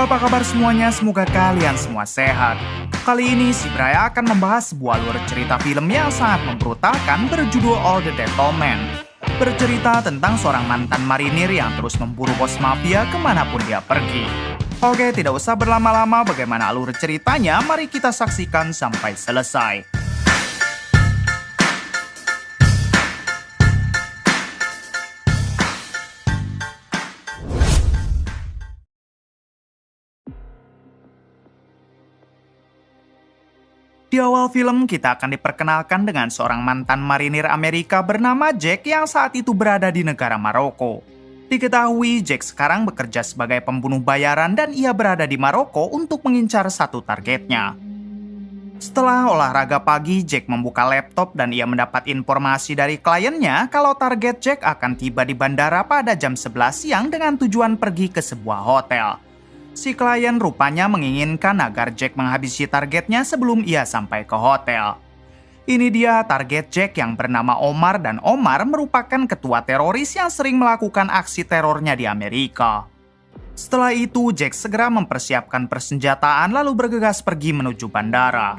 apa kabar semuanya? Semoga kalian semua sehat. Kali ini si Bray akan membahas sebuah alur cerita film yang sangat membrutalkan berjudul All the Gentlemen. Bercerita tentang seorang mantan marinir yang terus memburu bos mafia kemanapun dia pergi. Oke, tidak usah berlama-lama, bagaimana alur ceritanya? Mari kita saksikan sampai selesai. Di awal film, kita akan diperkenalkan dengan seorang mantan marinir Amerika bernama Jack yang saat itu berada di negara Maroko. Diketahui Jack sekarang bekerja sebagai pembunuh bayaran dan ia berada di Maroko untuk mengincar satu targetnya. Setelah olahraga pagi, Jack membuka laptop dan ia mendapat informasi dari kliennya kalau target Jack akan tiba di bandara pada jam 11 siang dengan tujuan pergi ke sebuah hotel. Si klien rupanya menginginkan agar Jack menghabisi targetnya sebelum ia sampai ke hotel. Ini dia target Jack yang bernama Omar, dan Omar merupakan ketua teroris yang sering melakukan aksi terornya di Amerika. Setelah itu, Jack segera mempersiapkan persenjataan lalu bergegas pergi menuju bandara.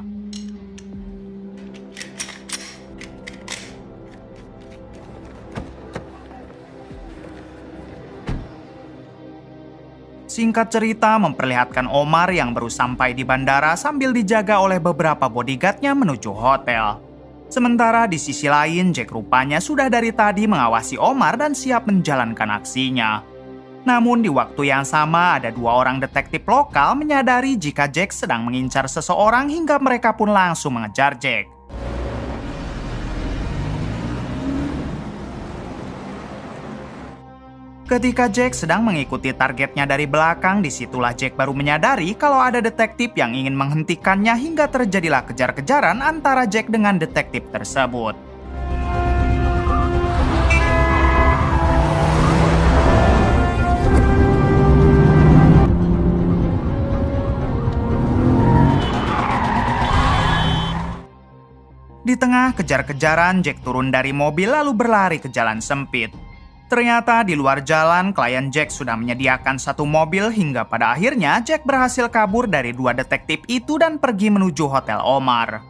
Singkat cerita memperlihatkan Omar yang baru sampai di bandara sambil dijaga oleh beberapa bodyguardnya menuju hotel. Sementara di sisi lain, Jack rupanya sudah dari tadi mengawasi Omar dan siap menjalankan aksinya. Namun di waktu yang sama ada dua orang detektif lokal menyadari jika Jack sedang mengincar seseorang hingga mereka pun langsung mengejar Jack. Ketika Jack sedang mengikuti targetnya dari belakang, disitulah Jack baru menyadari kalau ada detektif yang ingin menghentikannya hingga terjadilah kejar-kejaran antara Jack dengan detektif tersebut. Di tengah kejar-kejaran, Jack turun dari mobil lalu berlari ke jalan sempit. Ternyata di luar jalan, klien Jack sudah menyediakan satu mobil hingga pada akhirnya Jack berhasil kabur dari dua detektif itu dan pergi menuju hotel Omar.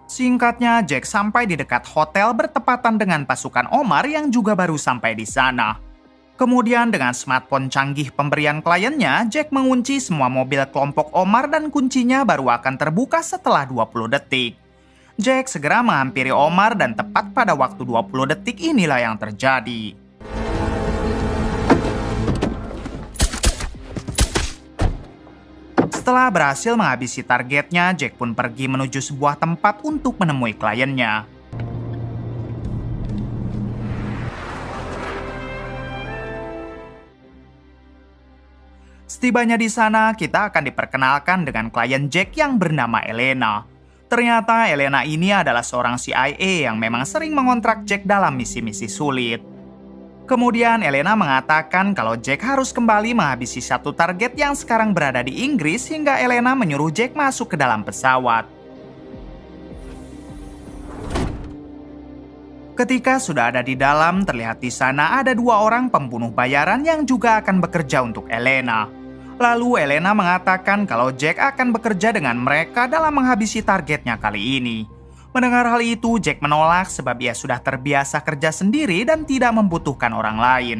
Singkatnya, Jack sampai di dekat hotel bertepatan dengan pasukan Omar yang juga baru sampai di sana. Kemudian dengan smartphone canggih pemberian kliennya, Jack mengunci semua mobil kelompok Omar dan kuncinya baru akan terbuka setelah 20 detik. Jack segera menghampiri Omar dan tepat pada waktu 20 detik inilah yang terjadi. Setelah berhasil menghabisi targetnya, Jack pun pergi menuju sebuah tempat untuk menemui kliennya. Setibanya di sana, kita akan diperkenalkan dengan klien Jack yang bernama Elena. Ternyata Elena ini adalah seorang CIA yang memang sering mengontrak Jack dalam misi-misi sulit. Kemudian Elena mengatakan kalau Jack harus kembali menghabisi satu target yang sekarang berada di Inggris hingga Elena menyuruh Jack masuk ke dalam pesawat. Ketika sudah ada di dalam, terlihat di sana ada dua orang pembunuh bayaran yang juga akan bekerja untuk Elena. Lalu Elena mengatakan kalau Jack akan bekerja dengan mereka dalam menghabisi targetnya kali ini. Mendengar hal itu, Jack menolak sebab ia sudah terbiasa kerja sendiri dan tidak membutuhkan orang lain.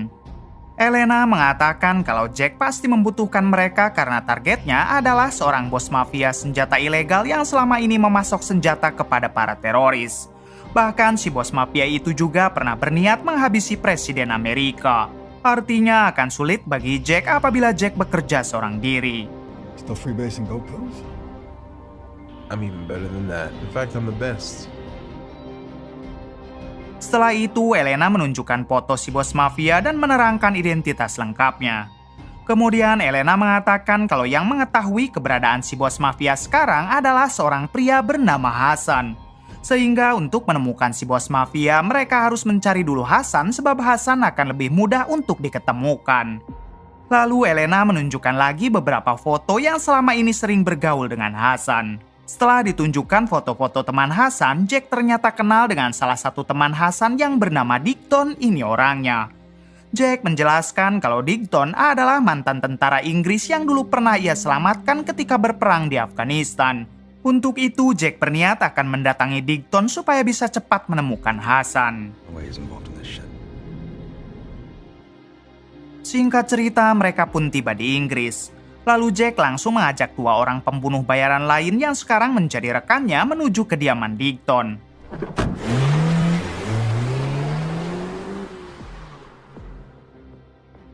Elena mengatakan kalau Jack pasti membutuhkan mereka karena targetnya adalah seorang bos mafia senjata ilegal yang selama ini memasok senjata kepada para teroris. Bahkan si bos mafia itu juga pernah berniat menghabisi Presiden Amerika. Artinya akan sulit bagi Jack apabila Jack bekerja seorang diri. Still freebasing GoPros? I'm even better than that. In fact, I'm the best. Setelah itu, Elena menunjukkan foto si bos mafia dan menerangkan identitas lengkapnya. Kemudian Elena mengatakan kalau yang mengetahui keberadaan si bos mafia sekarang adalah seorang pria bernama Hasan. Sehingga untuk menemukan si bos mafia, mereka harus mencari dulu Hasan sebab Hasan akan lebih mudah untuk diketemukan. Lalu Elena menunjukkan lagi beberapa foto yang selama ini sering bergaul dengan Hasan. Setelah ditunjukkan foto-foto teman Hasan, Jack ternyata kenal dengan salah satu teman Hasan yang bernama Digton. Ini orangnya. Jack menjelaskan kalau Digton adalah mantan tentara Inggris yang dulu pernah ia selamatkan ketika berperang di Afghanistan. Untuk itu, Jack berniat akan mendatangi Digton supaya bisa cepat menemukan Hasan. Singkat cerita, mereka pun tiba di Inggris. Lalu Jack langsung mengajak 2 orang pembunuh bayaran lain yang sekarang menjadi rekannya menuju kediaman Digton.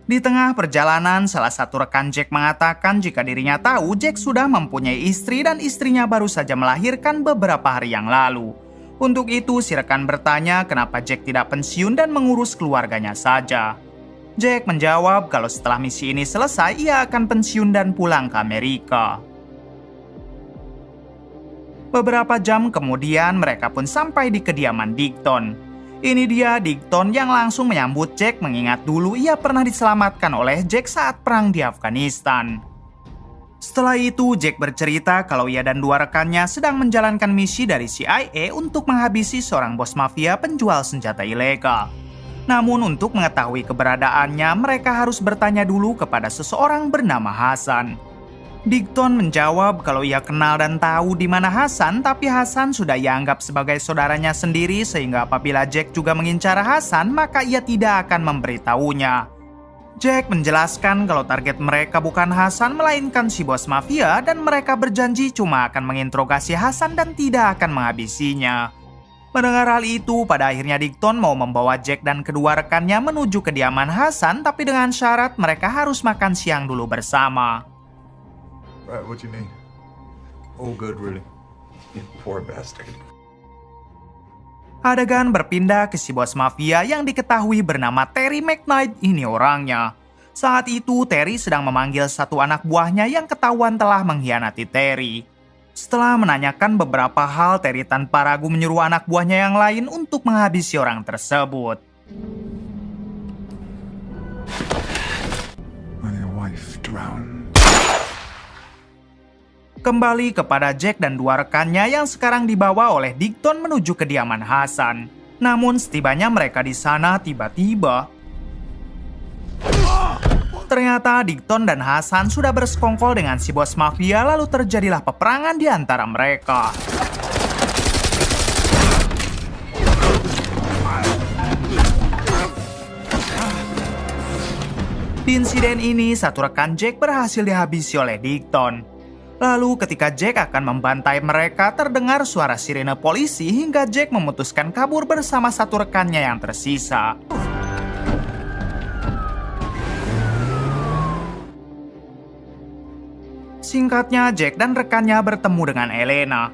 Di tengah perjalanan, salah satu rekan Jack mengatakan jika dirinya tahu Jack sudah mempunyai istri dan istrinya baru saja melahirkan beberapa hari yang lalu. Untuk itu, si rekan bertanya kenapa Jack tidak pensiun dan mengurus keluarganya saja. Jack menjawab kalau setelah misi ini selesai, ia akan pensiun dan pulang ke Amerika. Beberapa jam kemudian, mereka pun sampai di kediaman Digton. Ini dia Digton yang langsung menyambut Jack mengingat dulu ia pernah diselamatkan oleh Jack saat perang di Afghanistan. Setelah itu, Jack bercerita kalau ia dan 2 rekannya sedang menjalankan misi dari CIA untuk menghabisi seorang bos mafia penjual senjata ilegal. Namun untuk mengetahui keberadaannya, mereka harus bertanya dulu kepada seseorang bernama Hasan. Digton menjawab kalau ia kenal dan tahu di mana Hasan, tapi Hasan sudah ia anggap sebagai saudaranya sendiri sehingga apabila Jack juga mengincar Hasan, maka ia tidak akan memberitahunya. Jack menjelaskan kalau target mereka bukan Hasan melainkan si bos mafia dan mereka berjanji cuma akan menginterogasi Hasan dan tidak akan menghabisinya. Mendengar hal itu, pada akhirnya Digton mau membawa Jack dan kedua rekannya menuju kediaman Hasan, tapi dengan syarat mereka harus makan siang dulu bersama. Right, what you need? All good, really. You poor bastard. Adegan berpindah ke si bos mafia yang diketahui bernama Terry McKnight. Ini orangnya. Saat itu, Terry sedang memanggil satu anak buahnya yang ketahuan telah mengkhianati Terry. Setelah menanyakan beberapa hal, Terry tanpa ragu menyuruh anak buahnya yang lain untuk menghabisi orang tersebut. When your wife drowned. Kembali kepada Jack dan 2 rekannya yang sekarang dibawa oleh Digton menuju kediaman Hasan. Namun setibanya mereka di sana, tiba-tiba ternyata Digton dan Hasan sudah bersekongkol dengan si bos mafia, lalu terjadilah peperangan di antara mereka. Di insiden ini, satu rekan Jack berhasil dihabisi oleh Digton. Lalu ketika Jack akan membantai mereka, terdengar suara sirene polisi hingga Jack memutuskan kabur bersama satu rekannya yang tersisa. Singkatnya, Jack dan rekannya bertemu dengan Elena.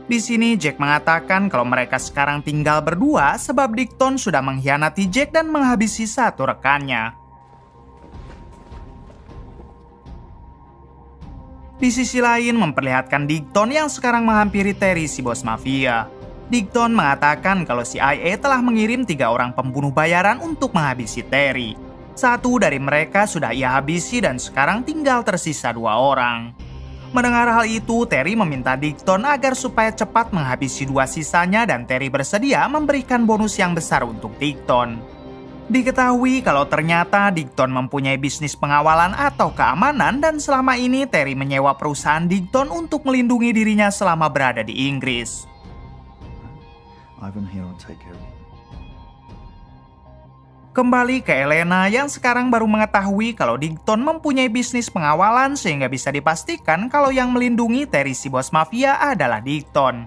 Di sini Jack mengatakan kalau mereka sekarang tinggal berdua sebab Digton sudah mengkhianati Jack dan menghabisi satu rekannya. Di sisi lain memperlihatkan Digton yang sekarang menghampiri Terry si bos mafia. Digton mengatakan kalau CIA telah mengirim 3 orang pembunuh bayaran untuk menghabisi Terry. Satu dari mereka sudah ia habisi dan sekarang tinggal tersisa 2 orang. Mendengar hal itu, Terry meminta Digton agar supaya cepat menghabisi 2 sisanya dan Terry bersedia memberikan bonus yang besar untuk Digton. Diketahui kalau ternyata Digton mempunyai bisnis pengawalan atau keamanan dan selama ini Terry menyewa perusahaan Digton untuk melindungi dirinya selama berada di Inggris. Ivan here will take care of you. Kembali ke Elena yang sekarang baru mengetahui kalau Digton mempunyai bisnis pengawalan sehingga bisa dipastikan kalau yang melindungi Terry si bos mafia adalah Digton.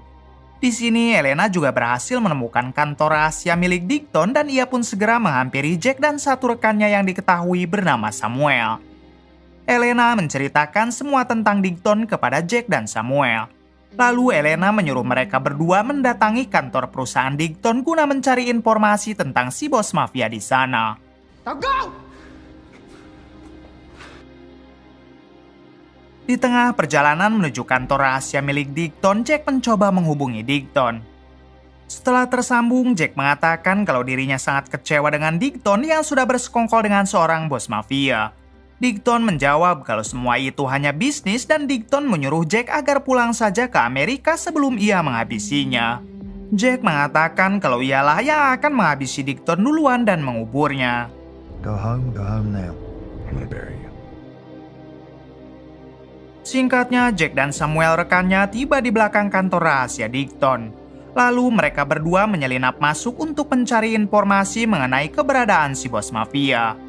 Di sini, Elena juga berhasil menemukan kantor rahasia milik Digton dan ia pun segera menghampiri Jack dan satu rekannya yang diketahui bernama Samuel. Elena menceritakan semua tentang Digton kepada Jack dan Samuel. Lalu Elena menyuruh mereka berdua mendatangi kantor perusahaan Digton guna mencari informasi tentang si bos mafia di sana. Di tengah perjalanan menuju kantor rahasia milik Digton, Jack mencoba menghubungi Digton. Setelah tersambung, Jack mengatakan kalau dirinya sangat kecewa dengan Digton yang sudah bersekongkol dengan seorang bos mafia. Digton menjawab kalau semua itu hanya bisnis dan Digton menyuruh Jack agar pulang saja ke Amerika sebelum ia menghabisinya. Jack mengatakan kalau ialah yang akan menghabisi Digton duluan dan menguburnya. Go home now. I'm gonna bury you. Singkatnya, Jack dan Samuel rekannya tiba di belakang kantor rahasia Digton. Lalu mereka berdua menyelinap masuk untuk mencari informasi mengenai keberadaan si bos mafia.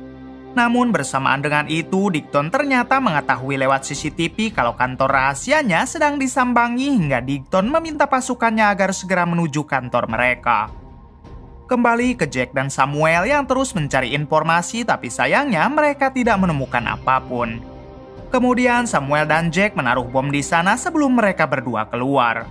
Namun bersamaan dengan itu, Digton ternyata mengetahui lewat CCTV kalau kantor rahasianya sedang disambangi hingga Digton meminta pasukannya agar segera menuju kantor mereka. Kembali ke Jack dan Samuel yang terus mencari informasi, tapi sayangnya mereka tidak menemukan apapun. Kemudian Samuel dan Jack menaruh bom di sana sebelum mereka berdua keluar.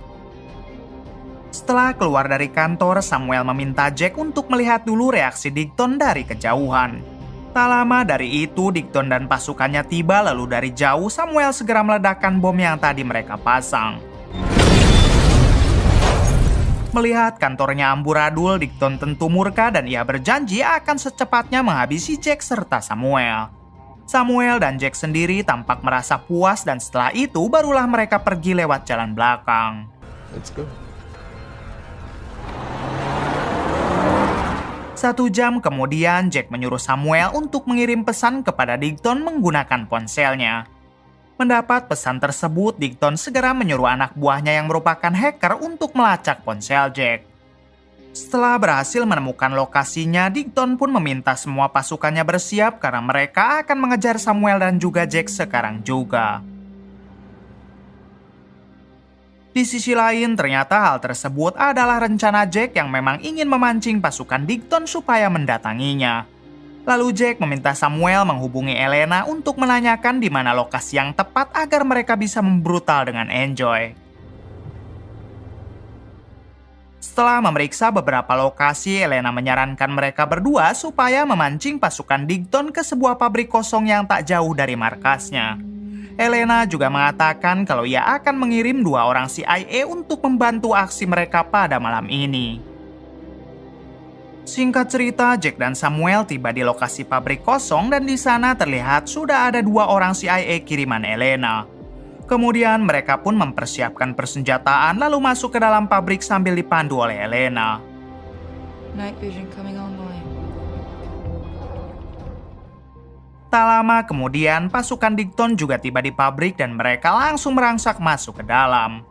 Setelah keluar dari kantor, Samuel meminta Jack untuk melihat dulu reaksi Digton dari kejauhan. Tak lama dari itu, Digton dan pasukannya tiba, lalu dari jauh Samuel segera meledakkan bom yang tadi mereka pasang. Melihat kantornya amburadul, Digton tentu murka dan ia berjanji akan secepatnya menghabisi Jack serta Samuel. Samuel dan Jack sendiri tampak merasa puas dan setelah itu barulah mereka pergi lewat jalan belakang. Let's go. 1 jam kemudian, Jack menyuruh Samuel untuk mengirim pesan kepada Digton menggunakan ponselnya. Mendapat pesan tersebut, Digton segera menyuruh anak buahnya yang merupakan hacker untuk melacak ponsel Jack. Setelah berhasil menemukan lokasinya, Digton pun meminta semua pasukannya bersiap karena mereka akan mengejar Samuel dan juga Jack sekarang juga. Di sisi lain, ternyata hal tersebut adalah rencana Jack yang memang ingin memancing pasukan Digton supaya mendatanginya. Lalu Jack meminta Samuel menghubungi Elena untuk menanyakan di mana lokasi yang tepat agar mereka bisa membrutal dengan Enjoy. Setelah memeriksa beberapa lokasi, Elena menyarankan mereka berdua supaya memancing pasukan Digton ke sebuah pabrik kosong yang tak jauh dari markasnya. Elena juga mengatakan kalau ia akan mengirim 2 orang CIA untuk membantu aksi mereka pada malam ini. Singkat cerita, Jack dan Samuel tiba di lokasi pabrik kosong dan di sana terlihat sudah ada 2 orang CIA kiriman Elena. Kemudian mereka pun mempersiapkan persenjataan lalu masuk ke dalam pabrik sambil dipandu oleh Elena. Night vision coming online. Tak lama kemudian, pasukan Digton juga tiba di pabrik dan mereka langsung merangsak masuk ke dalam.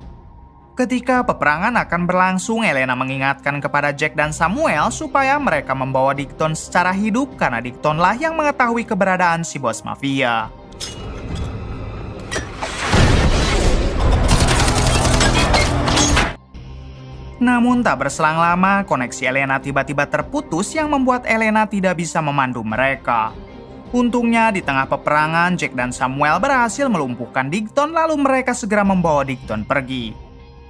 Ketika peperangan akan berlangsung, Elena mengingatkan kepada Jack dan Samuel supaya mereka membawa Digton secara hidup karena Digtonlah yang mengetahui keberadaan si bos mafia. Namun tak berselang lama, koneksi Elena tiba-tiba terputus yang membuat Elena tidak bisa memandu mereka. Untungnya di tengah peperangan, Jack dan Samuel berhasil melumpuhkan Digton lalu mereka segera membawa Digton pergi.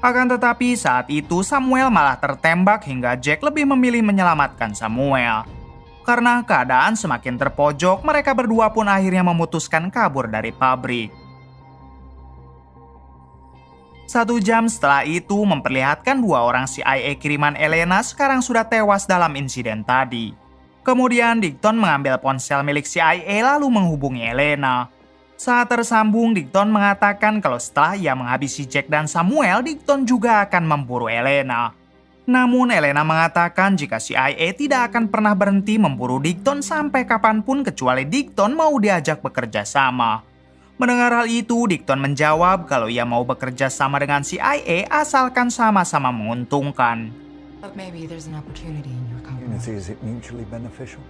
Akan tetapi saat itu Samuel malah tertembak hingga Jack lebih memilih menyelamatkan Samuel. Karena keadaan semakin terpojok, mereka berdua pun akhirnya memutuskan kabur dari pabrik. 1 jam setelah itu memperlihatkan 2 orang CIA kiriman Elena sekarang sudah tewas dalam insiden tadi. Kemudian Digton mengambil ponsel milik CIA lalu menghubungi Elena. Saat tersambung, Digton mengatakan kalau setelah ia menghabisi Jack dan Samuel, Digton juga akan memburu Elena. Namun Elena mengatakan jika CIA tidak akan pernah berhenti memburu Digton sampai kapanpun kecuali Digton mau diajak bekerja sama. Mendengar hal itu, Digton menjawab kalau ia mau bekerja sama dengan CIA asalkan sama-sama menguntungkan. But maybe there's an opportunity in your company. Is it mutually beneficial?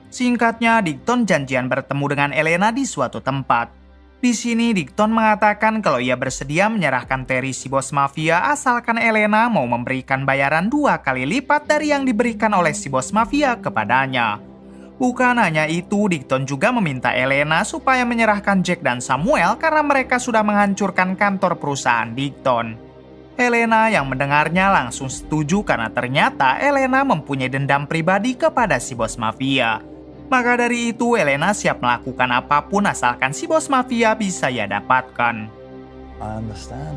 Singkatnya, Digton janjian bertemu dengan Elena di suatu tempat. Di sini, Digton mengatakan kalau ia bersedia menyerahkan Terry si bos mafia asalkan Elena mau memberikan bayaran 2 kali lipat dari yang diberikan oleh si bos mafia kepadanya. Bukan hanya itu, Digton juga meminta Elena supaya menyerahkan Jack dan Samuel karena mereka sudah menghancurkan kantor perusahaan Digton. Elena yang mendengarnya langsung setuju karena ternyata Elena mempunyai dendam pribadi kepada si bos mafia. Maka dari itu Elena siap melakukan apapun asalkan si bos mafia bisa ia dapatkan. I understand.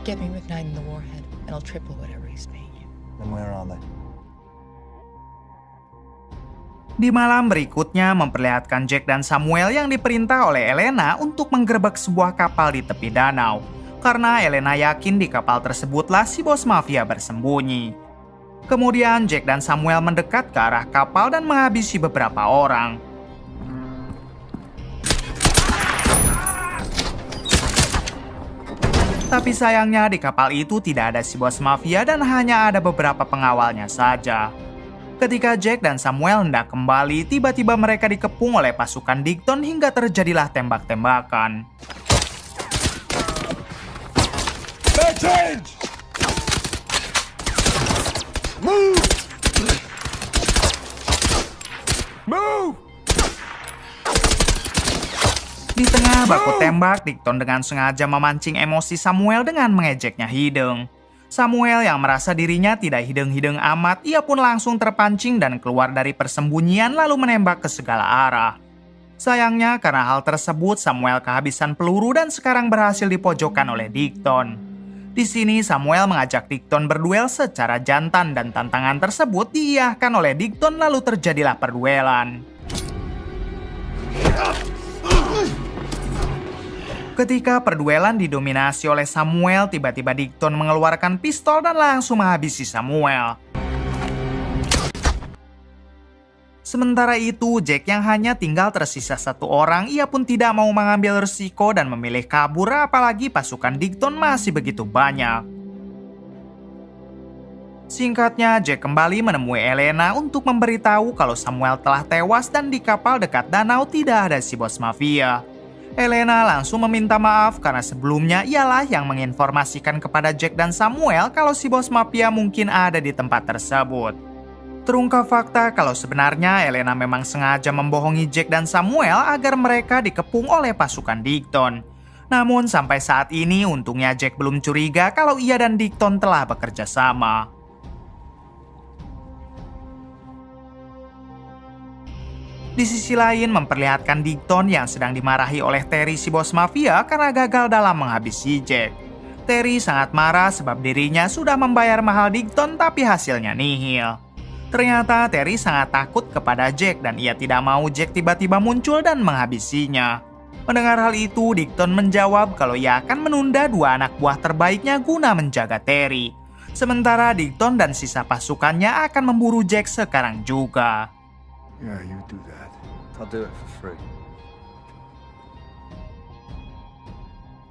Get me with 9 in the warhead, and I'll triple whatever he's paying you. Then where are they? Di malam berikutnya memperlihatkan Jack dan Samuel yang diperintah oleh Elena untuk menggerebek sebuah kapal di tepi danau. Karena Elena yakin di kapal tersebutlah si bos mafia bersembunyi. Kemudian Jack dan Samuel mendekat ke arah kapal dan menghabisi beberapa orang. Tapi sayangnya di kapal itu tidak ada si bos mafia dan hanya ada beberapa pengawalnya saja. Ketika Jack dan Samuel hendak kembali, tiba-tiba mereka dikepung oleh pasukan Digton hingga terjadilah tembak-tembakan. Move! Move! Di tengah baku tembak, Digton dengan sengaja memancing emosi Samuel dengan mengejeknya hidung. Samuel yang merasa dirinya tidak hidung-hidung amat, ia pun langsung terpancing dan keluar dari persembunyian lalu menembak ke segala arah. Sayangnya karena hal tersebut, Samuel kehabisan peluru dan sekarang berhasil dipojokkan oleh Digton. Di sini Samuel mengajak Digton berduel secara jantan dan tantangan tersebut diiyahkan oleh Digton lalu terjadilah perduelan. Ketika perduelan didominasi oleh Samuel, tiba-tiba Digton mengeluarkan pistol dan langsung menghabisi Samuel. Sementara itu, Jack yang hanya tinggal tersisa satu orang, ia pun tidak mau mengambil risiko dan memilih kabur, apalagi pasukan Digton masih begitu banyak. Singkatnya, Jack kembali menemui Elena untuk memberitahu kalau Samuel telah tewas dan di kapal dekat danau tidak ada si bos mafia. Elena langsung meminta maaf karena sebelumnya ialah yang menginformasikan kepada Jack dan Samuel kalau si bos mafia mungkin ada di tempat tersebut. Terungkap fakta kalau sebenarnya Elena memang sengaja membohongi Jack dan Samuel agar mereka dikepung oleh pasukan Digton. Namun sampai saat ini untungnya Jack belum curiga kalau ia dan Digton telah bekerja sama. Di sisi lain memperlihatkan Digton yang sedang dimarahi oleh Terry si bos mafia karena gagal dalam menghabisi Jack. Terry sangat marah sebab dirinya sudah membayar mahal Digton tapi hasilnya nihil. Ternyata Terry sangat takut kepada Jack dan ia tidak mau Jack tiba-tiba muncul dan menghabisinya. Mendengar hal itu, Digton menjawab kalau ia akan menunda dua anak buah terbaiknya guna menjaga Terry. Sementara Digton dan sisa pasukannya akan memburu Jack sekarang juga. Yeah, you do that. I'll do it for free.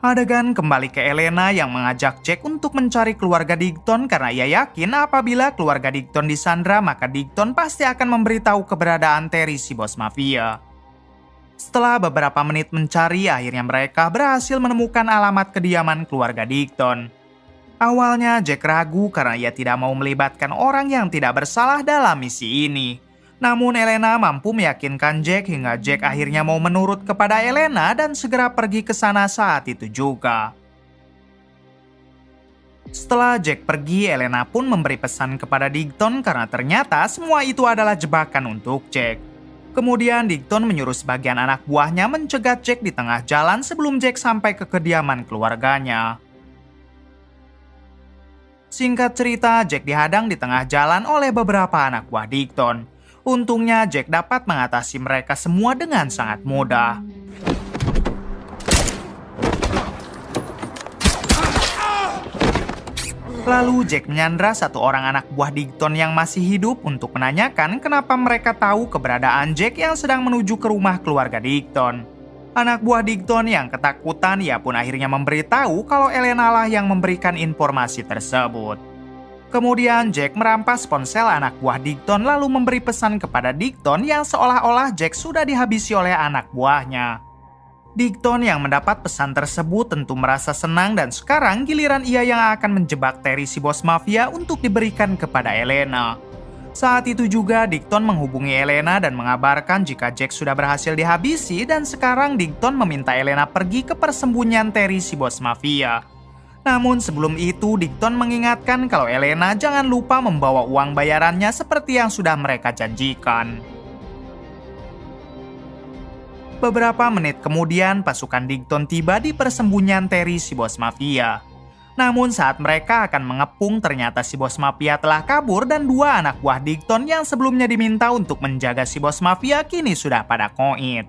Adegan kembali ke Elena yang mengajak Jack untuk mencari keluarga Digton karena ia yakin apabila keluarga Digton disandra maka Digton pasti akan memberitahu keberadaan Terry si bos mafia. Setelah beberapa menit mencari, akhirnya mereka berhasil menemukan alamat kediaman keluarga Digton. Awalnya Jack ragu karena ia tidak mau melibatkan orang yang tidak bersalah dalam misi ini. Namun Elena mampu meyakinkan Jack hingga Jack akhirnya mau menurut kepada Elena dan segera pergi ke sana saat itu juga. Setelah Jack pergi, Elena pun memberi pesan kepada Digton karena ternyata semua itu adalah jebakan untuk Jack. Kemudian Digton menyuruh sebagian anak buahnya mencegat Jack di tengah jalan sebelum Jack sampai ke kediaman keluarganya. Singkat cerita, Jack dihadang di tengah jalan oleh beberapa anak buah Digton. Untungnya Jack dapat mengatasi mereka semua dengan sangat mudah. Lalu Jack menyandra satu orang anak buah Digton yang masih hidup untuk menanyakan kenapa mereka tahu keberadaan Jack yang sedang menuju ke rumah keluarga Digton. Anak buah Digton yang ketakutan, ia pun akhirnya memberitahu kalau Elena lah yang memberikan informasi tersebut. Kemudian Jack merampas ponsel anak buah Digton lalu memberi pesan kepada Digton yang seolah-olah Jack sudah dihabisi oleh anak buahnya. Digton yang mendapat pesan tersebut tentu merasa senang dan sekarang giliran ia yang akan menjebak Terry si bos mafia untuk diberikan kepada Elena. Saat itu juga Digton menghubungi Elena dan mengabarkan jika Jack sudah berhasil dihabisi dan sekarang Digton meminta Elena pergi ke persembunyian Terry si bos mafia. Namun sebelum itu, Digton mengingatkan kalau Elena jangan lupa membawa uang bayarannya seperti yang sudah mereka janjikan. Beberapa menit kemudian, pasukan Digton tiba di persembunyian Terry si bos mafia. Namun saat mereka akan mengepung, ternyata si bos mafia telah kabur dan dua anak buah Digton yang sebelumnya diminta untuk menjaga si bos mafia kini sudah pada koit.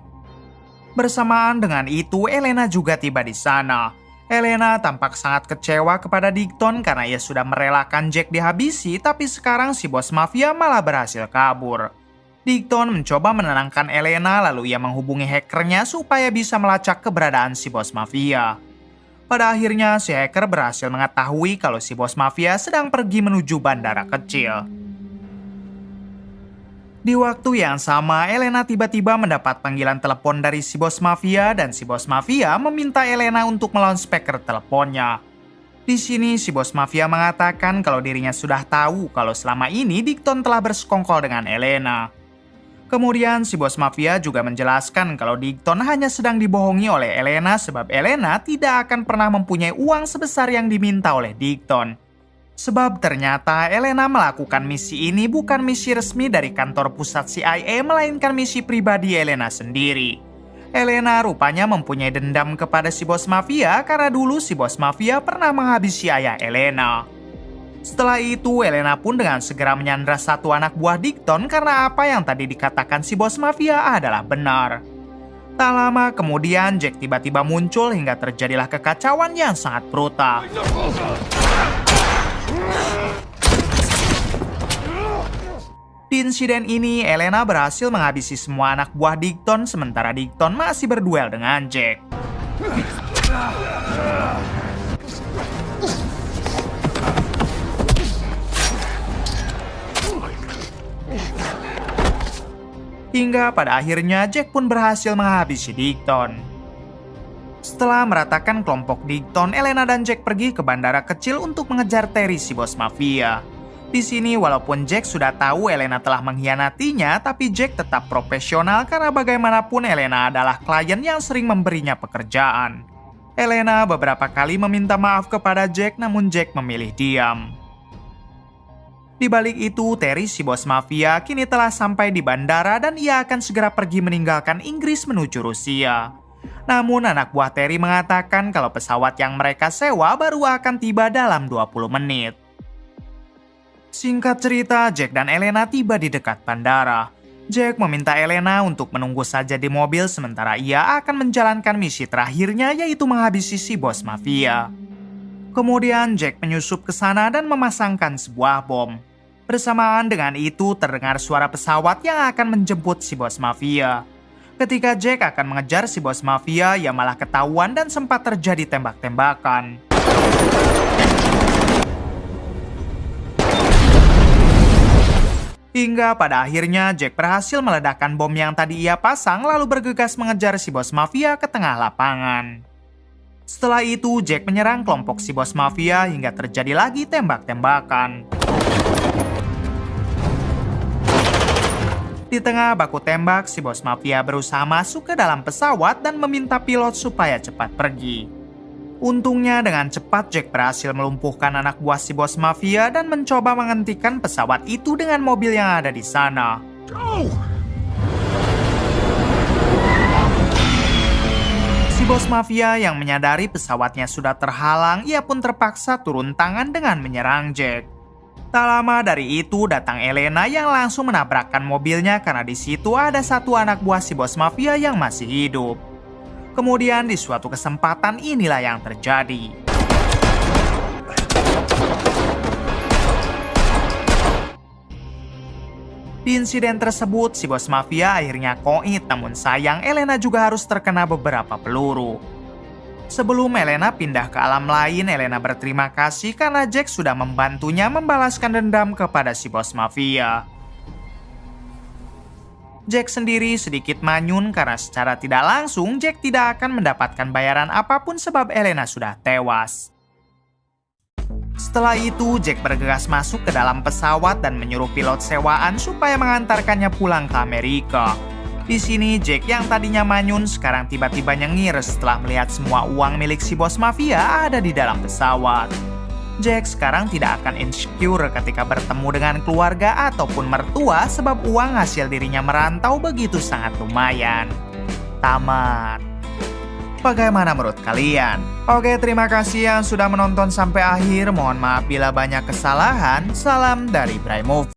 Bersamaan dengan itu, Elena juga tiba di sana. Elena tampak sangat kecewa kepada Digton karena ia sudah merelakan Jack dihabisi, tapi sekarang si bos mafia malah berhasil kabur. Digton mencoba menenangkan Elena, lalu ia menghubungi hackernya supaya bisa melacak keberadaan si bos mafia. Pada akhirnya, si hacker berhasil mengetahui kalau si bos mafia sedang pergi menuju bandara kecil. Di waktu yang sama, Elena tiba-tiba mendapat panggilan telepon dari si bos mafia dan si bos mafia meminta Elena untuk melawan speaker teleponnya. Di sini, si bos mafia mengatakan kalau dirinya sudah tahu kalau selama ini Digton telah bersekongkol dengan Elena. Kemudian, si bos mafia juga menjelaskan kalau Digton hanya sedang dibohongi oleh Elena sebab Elena tidak akan pernah mempunyai uang sebesar yang diminta oleh Digton. Sebab ternyata Elena melakukan misi ini bukan misi resmi dari kantor pusat CIA, melainkan misi pribadi Elena sendiri. Elena rupanya mempunyai dendam kepada si bos mafia karena dulu si bos mafia pernah menghabisi ayah Elena. Setelah itu, Elena pun dengan segera menyandra satu anak buah Digton karena apa yang tadi dikatakan si bos mafia adalah benar. Tak lama kemudian, Jack tiba-tiba muncul hingga terjadilah kekacauan yang sangat brutal. Di insiden ini, Elena berhasil menghabisi semua anak buah Digton sementara Digton masih berduel dengan Jack. Hingga pada akhirnya Jack pun berhasil menghabisi Digton. Setelah meratakan kelompok Digton, Elena dan Jack pergi ke bandara kecil untuk mengejar Terry si bos mafia. Di sini walaupun Jack sudah tahu Elena telah mengkhianatinya, tapi Jack tetap profesional karena bagaimanapun Elena adalah klien yang sering memberinya pekerjaan. Elena beberapa kali meminta maaf kepada Jack, namun Jack memilih diam. Di balik itu, Terry si bos mafia kini telah sampai di bandara dan ia akan segera pergi meninggalkan Inggris menuju Rusia. Namun anak buah Terry mengatakan kalau pesawat yang mereka sewa baru akan tiba dalam 20 menit. Singkat cerita, Jack dan Elena tiba di dekat bandara. Jack meminta Elena untuk menunggu saja di mobil sementara ia akan menjalankan misi terakhirnya, yaitu menghabisi si bos mafia. Kemudian Jack menyusup ke sana dan memasangkan sebuah bom. Bersamaan dengan itu terdengar suara pesawat yang akan menjemput si bos mafia. Ketika Jack akan mengejar si bos mafia, ia malah ketahuan dan sempat terjadi tembak-tembakan. Hingga pada akhirnya Jack berhasil meledakkan bom yang tadi ia pasang lalu bergegas mengejar si bos mafia ke tengah lapangan. Setelah itu Jack menyerang kelompok si bos mafia hingga terjadi lagi tembak-tembakan. Di tengah baku tembak, si bos mafia berusaha masuk ke dalam pesawat dan meminta pilot supaya cepat pergi. Untungnya dengan cepat Jack berhasil melumpuhkan anak buah si bos mafia dan mencoba menghentikan pesawat itu dengan mobil yang ada di sana. Si bos mafia yang menyadari pesawatnya sudah terhalang, ia pun terpaksa turun tangan dengan menyerang Jack. Tak lama dari itu datang Elena yang langsung menabrakkan mobilnya karena di situ ada satu anak buah si bos mafia yang masih hidup. Kemudian di suatu kesempatan inilah yang terjadi. Di insiden tersebut, si bos mafia akhirnya koit, namun sayang Elena juga harus terkena beberapa peluru. Sebelum Elena pindah ke alam lain, Elena berterima kasih karena Jack sudah membantunya membalaskan dendam kepada si bos mafia. Jack sendiri sedikit manyun karena secara tidak langsung Jack tidak akan mendapatkan bayaran apapun sebab Elena sudah tewas. Setelah itu, Jack bergegas masuk ke dalam pesawat dan menyuruh pilot sewaan supaya mengantarkannya pulang ke Amerika. Di sini, Jack yang tadinya manyun sekarang tiba-tiba nyengir setelah melihat semua uang milik si bos mafia ada di dalam pesawat. Jack sekarang tidak akan insecure ketika bertemu dengan keluarga ataupun mertua sebab uang hasil dirinya merantau begitu sangat lumayan. Tamat. Bagaimana menurut kalian? Oke, terima kasih yang sudah menonton sampai akhir. Mohon maaf bila banyak kesalahan. Salam dari Bray Movie.